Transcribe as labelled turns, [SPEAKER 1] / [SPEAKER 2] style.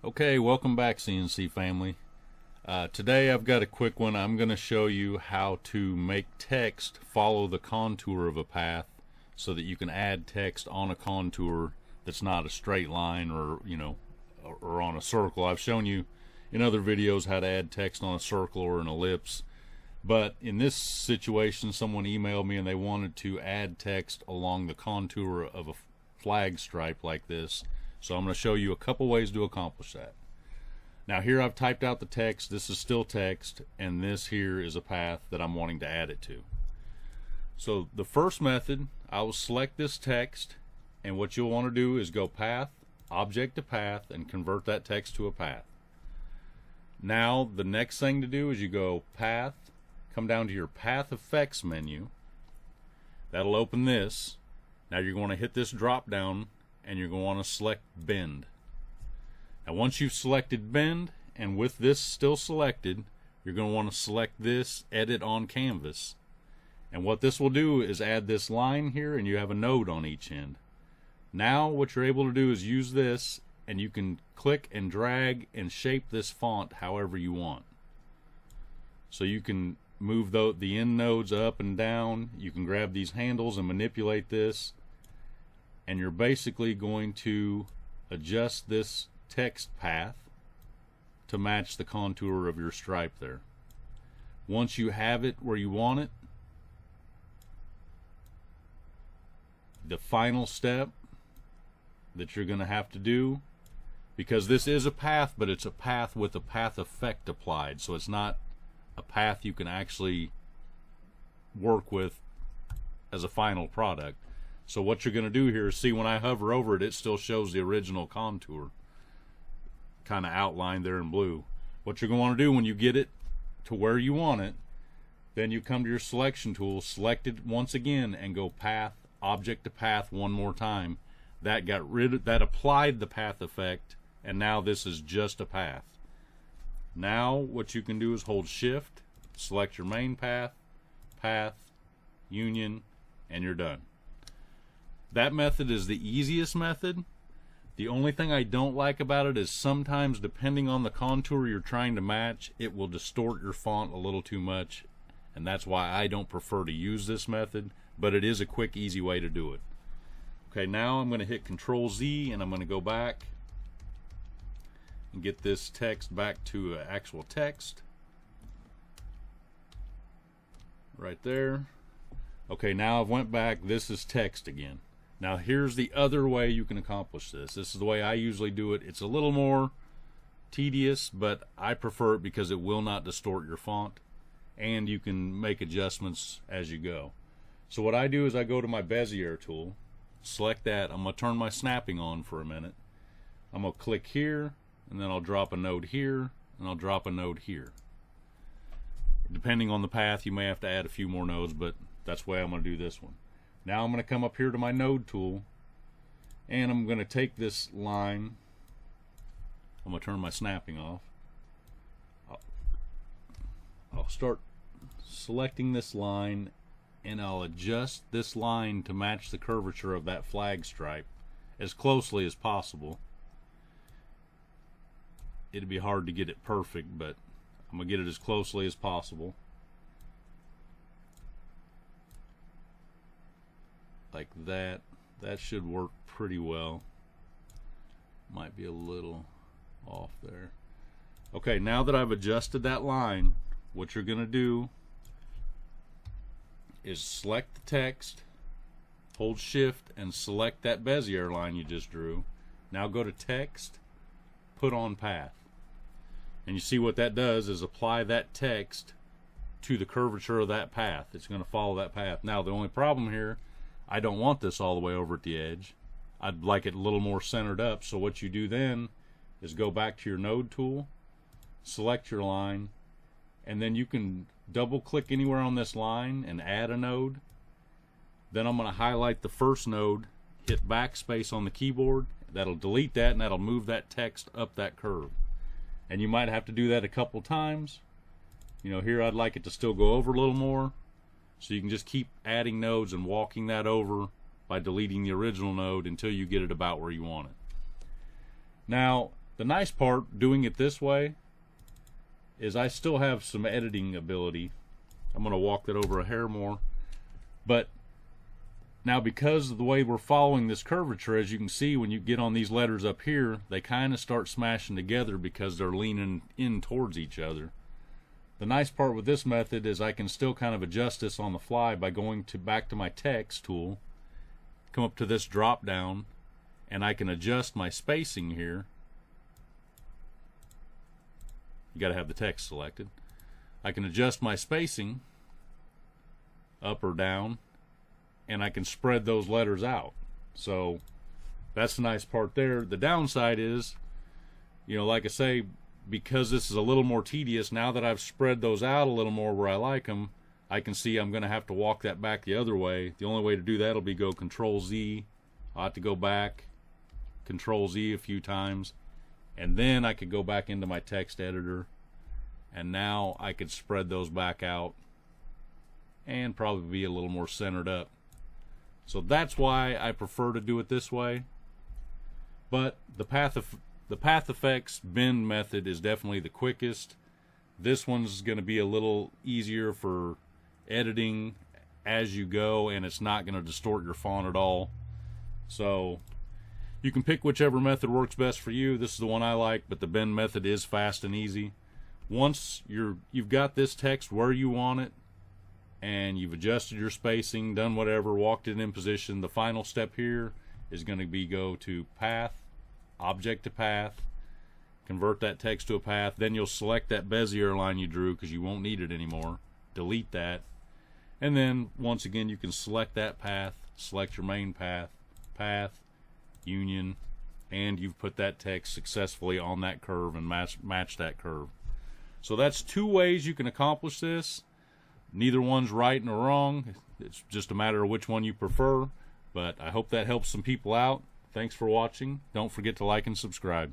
[SPEAKER 1] Okay, welcome back, CNC family. Today I've got a quick one. I'm going to show you how to make text follow the contour of a path so that you can add text on a contour that's not a straight line or or on a circle. I've shown you in other videos how to add text on a circle or an ellipse, but in this situation someone emailed me and they wanted to add text along the contour of a flag stripe like this. So I'm going to show you a couple ways to accomplish that. Now here I've typed out the text. This is still text, and this here is a path that I'm wanting to add it to. So the first method, I will select this text, and what you'll want to do is go path, object to path, and convert that text to a path. Now the next thing to do is you go path, come down to your path effects menu. That'll open this. Now you're going to hit this drop down and you're going to want to select bend. Now once you've selected bend, and with this still selected, you're going to want to select this edit on canvas, and what this will do is add this line here, and you have a node on each end. Now what you're able to do is use this, and you can click and drag and shape this font however you want. So you can move the end nodes up and down, you can grab these handles and manipulate this, and you're basically going to adjust this text path to match the contour of your stripe there. Once you have it where you want it, the final step that you're going to have to do, because this is a path, but it's a path with a path effect applied, so it's not a path you can actually work with as a final product. So what you're going to do here is, see, when I hover over it, it still shows the original contour kind of outlined there in blue. What you're going to want to do when you get it to where you want it, then you come to your selection tool, select it once again, and go path, object to path one more time. That applied the path effect, and now this is just a path. Now what you can do is hold shift, select your main path, path, union, and you're done. That method is the easiest method. The only thing I don't like about it is sometimes, depending on the contour you're trying to match, it will distort your font a little too much, and that's why I don't prefer to use this method, but it is a quick, easy way to do it. Okay, now I'm going to hit Control Z, and I'm going to go back and get this text back to actual text right there. Okay, now I've went back. This is text again. Now here's the other way you can accomplish this. This is the way I usually do it. It's a little more tedious, but I prefer it because it will not distort your font, and you can make adjustments as you go. So what I do is I go to my Bezier tool, select that. I'm going to turn my snapping on for a minute. I'm going to click here, and then I'll drop a node here, and I'll drop a node here. Depending on the path, you may have to add a few more nodes, but that's the way I'm going to do this one. Now I'm going to come up here to my node tool, and I'm going to take this line. I'm going to turn my snapping off. I'll start selecting this line, and I'll adjust this line to match the curvature of that flag stripe as closely as possible. It'd be hard to get it perfect, but I'm going to get it as closely as possible. Like that. That should work pretty well. Might be a little off there. Okay, now that I've adjusted that line, what you're going to do is select the text, hold shift, and select that Bezier line you just drew. Now go to text, put on path. And you see what that does is apply that text to the curvature of that path. It's going to follow that path. Now the only problem here, I don't want this all the way over at the edge. I'd like it a little more centered up. So what you do then is go back to your node tool, select your line, and then you can double click anywhere on this line and add a node. Then I'm going to highlight the first node, hit backspace on the keyboard. That'll delete that, and that'll move that text up that curve. And you might have to do that a couple times. Here I'd like it to still go over a little more. So you can just keep adding nodes and walking that over by deleting the original node until you get it about where you want it. Now, The nice part doing it this way is I still have some editing ability. I'm going to walk that over a hair more. But now, because of the way we're following this curvature, as you can see when you get on these letters up here, they kind of start smashing together because they're leaning in towards each other. The nice part with this method is I can still kind of adjust this on the fly by going back to my text tool, come up to this drop down, and I can adjust my spacing here. You got to have the text selected. I can adjust my spacing up or down, and I can spread those letters out. So that's the nice part there. The downside is, you know, like I say, because this is a little more tedious, now that I've spread those out a little more where I like them, I can see I'm going to have to walk that back the other way. The only way to do that will be go Control Z. I'll have to go back, Control Z a few times, and then I could go back into my text editor, and now I could spread those back out and probably be a little more centered up. So that's why I prefer to do it this way. But the path effects bend method is definitely the quickest. This one's going to be a little easier for editing as you go, and it's not going to distort your font at all. So you can pick whichever method works best for you. This is the one I like, but the bend method is fast and easy. Once you've got this text where you want it, and you've adjusted your spacing, done whatever, walked it in position, the final step here is going to be go to Path, Object to Path, convert that text to a path. Then you'll select that Bezier line you drew because you won't need it anymore. Delete that. And then once again you can select that path, select your main path, Path, Union, and you've put that text successfully on that curve and match that curve. So that's two ways you can accomplish this. Neither one's right nor wrong. It's just a matter of which one you prefer. But I hope that helps some people out. Thanks for watching. Don't forget to like and subscribe.